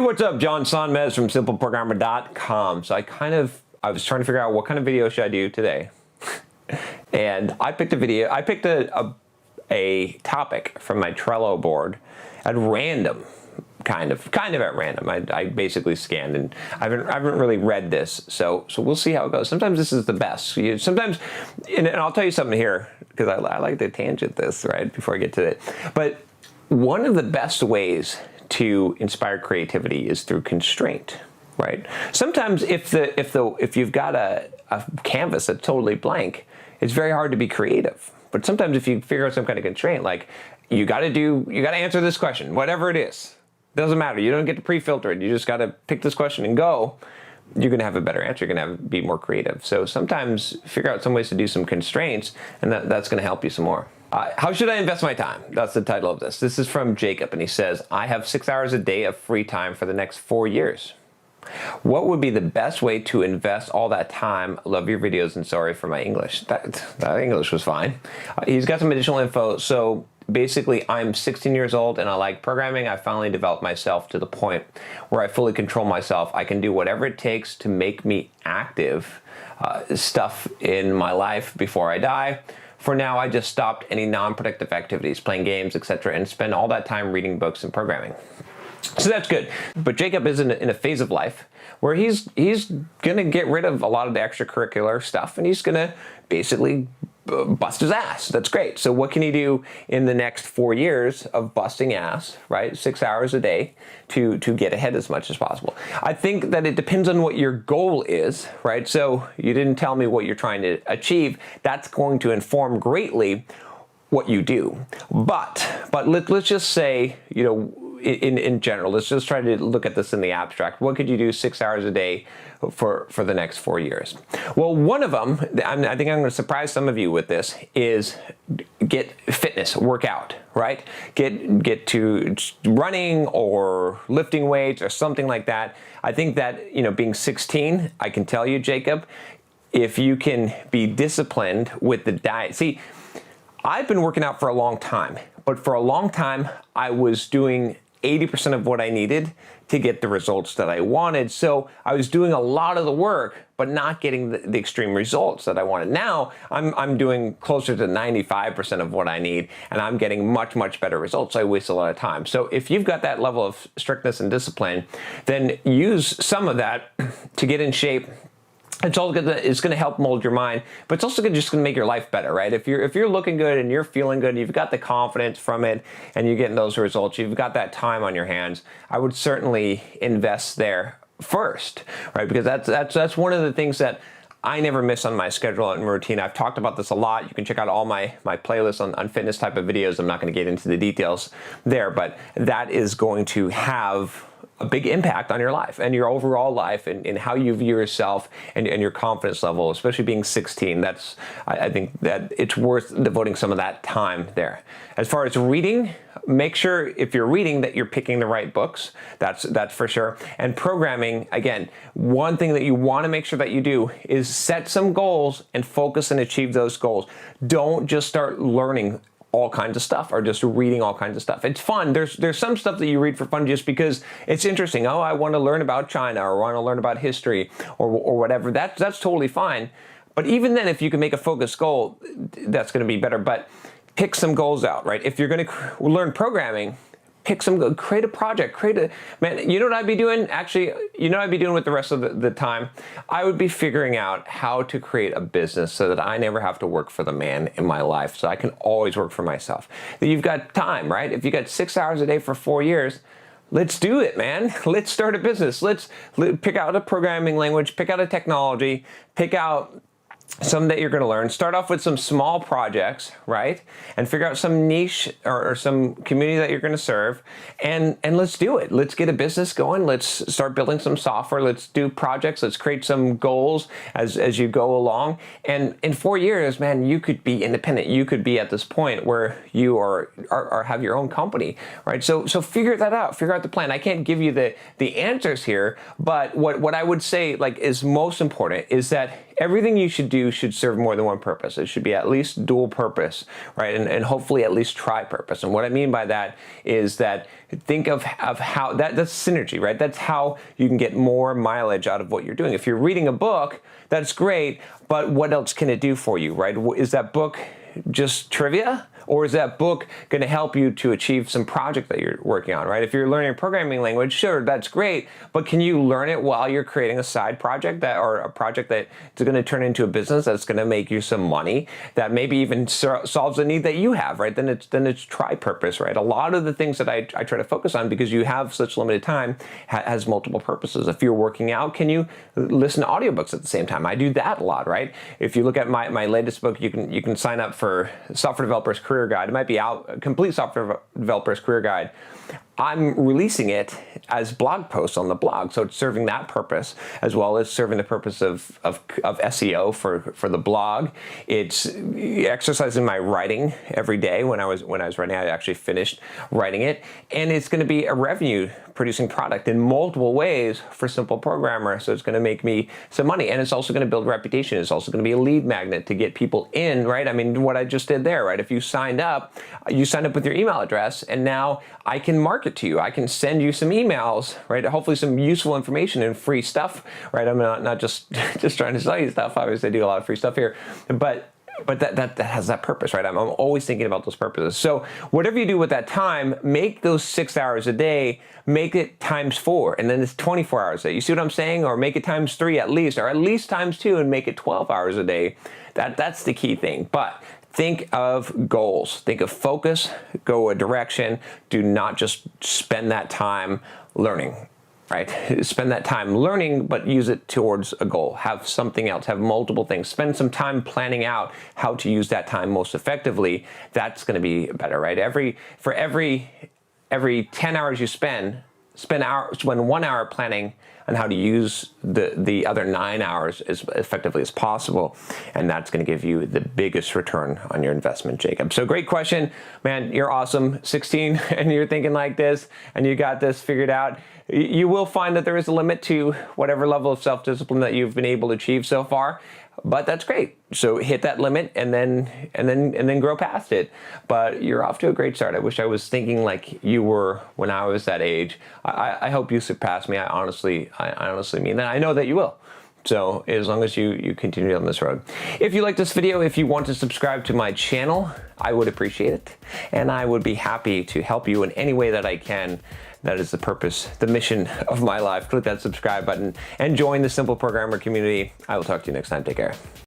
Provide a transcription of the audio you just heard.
what's up? John Sonmez from simpleprogrammer.com. So I was trying to figure out what kind of video should I do today. And I picked a topic from my Trello board at random, kind of at random. I basically scanned, and I haven't really read this, so we'll see how it goes. Sometimes this is the best. Sometimes, and I'll tell you something here, because I like to tangent this right before I get to it. But one of the best ways to inspire creativity is through constraint, right? Sometimes if you've got a canvas that's totally blank, it's very hard to be creative. But sometimes if you figure out some kind of constraint, like you got to answer this question, whatever it is. Doesn't matter. You don't get to pre-filter it. You just got to pick this question and go. You're going to have a better answer. You're going to be more creative. So sometimes figure out some ways to do some constraints, and that's going to help you some more. How should I invest my time? That's the title of this. This is from Jacob, and he says, I have 6 hours a day of free time for the next 4 years. What would be the best way to invest all that time? Love your videos and sorry for my English. That English was fine. He's got some additional info. So basically, I'm 16 years old and I like programming. I finally developed myself to the point where I fully control myself. I can do whatever it takes to make me active stuff in my life before I die. For now, I just stopped any non-productive activities, playing games, etc., and spend all that time reading books and programming. So that's good. But Jacob is in a phase of life where he's gonna get rid of a lot of the extracurricular stuff, and he's gonna basically bust his ass. That's great. So what can he do in the next 4 years of busting ass, right? 6 hours a day to get ahead as much as possible. I think that it depends on what your goal is, right? So you didn't tell me what you're trying to achieve. That's going to inform greatly what you do. But let's just say, you know, in general, let's just try to look at this in the abstract. What could you do 6 hours a day for the next 4 years? Well, one of them, I think I'm going to surprise some of you with this, is get fitness, work out, right? Get to running or lifting weights or something like that. I think that, you know, being 16, I can tell you, Jacob, if you can be disciplined with the diet. See, I've been working out for a long time, but for a long time, I was doing 80% of what I needed to get the results that I wanted. So I was doing a lot of the work, but not getting the extreme results that I wanted. Now I'm doing closer to 95% of what I need, and I'm getting much, much better results. I waste a lot of time. So if you've got that level of strictness and discipline, then use some of that to get in shape. It's going to help mold your mind, but it's also just going to make your life better, right? If you're looking good and you're feeling good, you've got the confidence from it, and you're getting those results, you've got that time on your hands, I would certainly invest there first, right? Because that's one of the things that I never miss on my schedule and routine. I've talked about this a lot. You can check out all my playlists on fitness type of videos. I'm not going to get into the details there, but that is going to have a big impact on your life and your overall life and how you view yourself and your confidence level, especially being 16. I think that it's worth devoting some of that time there. As far as reading, make sure if you're reading that you're picking the right books. That's for sure. And programming, again, one thing that you want to make sure that you do is set some goals and focus and achieve those goals. Don't just start learning all kinds of stuff or just reading all kinds of stuff. It's fun. There's some stuff that you read for fun just because it's interesting. Oh, I want to learn about China or want to learn about history or whatever. That's totally fine. But even then, if you can make a focused goal, that's going to be better. But pick some goals out, right? If you're going to learn programming, create a project, man, you know what I'd be doing? Actually, you know what I'd be doing with the rest of the time? I would be figuring out how to create a business so that I never have to work for the man in my life, so I can always work for myself. You've got time, right? If you got 6 hours a day for 4 years, let's do it, man. Let's start a business. Let's pick out a programming language, pick out a technology, pick out some that you're going to learn. Start off with some small projects, right? And figure out some niche or some community that you're going to serve, and let's do it. Let's get a business going. Let's start building some software. Let's do projects. Let's create some goals as you go along. And in 4 years, man, you could be independent. You could be at this point where you are have your own company, right? So figure that out. Figure out the plan. I can't give you the answers here, but what I would say like is most important is that everything you should do should serve more than one purpose. It should be at least dual purpose, right? And hopefully at least tri-purpose. And what I mean by that is that think of how that's synergy, right? That's how you can get more mileage out of what you're doing. If you're reading a book, that's great, but what else can it do for you, right? Is that book just trivia? Or is that book going to help you to achieve some project that you're working on, right? If you're learning a programming language, sure, that's great, but can you learn it while you're creating a side project or a project that is going to turn into a business that's going to make you some money, that maybe even solves a need that you have, right? Then it's tri-purpose, right? A lot of the things that I try to focus on, because you have such limited time, has multiple purposes. If you're working out, can you listen to audiobooks at the same time? I do that a lot, right? If you look at my latest book, you can sign up for Software Developer's Career Guide. It might be out, Complete Software Developer's Career Guide. I'm releasing it as blog posts on the blog, so it's serving that purpose as well as serving the purpose of SEO for the blog. It's exercising my writing every day. When I was writing, I actually finished writing it, and it's going to be a revenue producing product in multiple ways for Simple Programmer. So it's going to make me some money, and it's also going to build reputation. It's also going to be a lead magnet to get people in, right? I mean, what I just did there, right? If you signed up with your email address, and now I can market to you. I can send you some emails, right? Hopefully some useful information and free stuff, right? I'm not just trying to sell you stuff. Obviously I do a lot of free stuff here, but that has that purpose, right? I'm always thinking about those purposes. So whatever you do with that time, make those 6 hours a day, make it times 4, and then it's 24 hours a day. You see what I'm saying? Or make it times 3 at least, or at least times 2, and make it 12 hours a day. That's the key thing. But think of goals. Think of focus, go a direction. Do not just spend that time learning, right? Spend that time learning, but use it towards a goal. Have something else, have multiple things. Spend some time planning out how to use that time most effectively. That's going to be better, right? For every 10 hours you spend 1 hour planning on how to use the other 9 hours as effectively as possible. And that's going to give you the biggest return on your investment, Jacob. So great question, man. You're awesome. 16 and you're thinking like this and you got this figured out. You will find that there is a limit to whatever level of self-discipline that you've been able to achieve so far. But that's great. So hit that limit and then grow past it. But you're off to a great start. I wish I was thinking like you were when I was that age. I hope you surpass me. I honestly mean that. I know that you will. So as long as you continue on this road. If you like this video, if you want to subscribe to my channel, I would appreciate it. And I would be happy to help you in any way that I can. That is the purpose, the mission of my life. Click that subscribe button and join the Simple Programmer community. I will talk to you next time. Take care.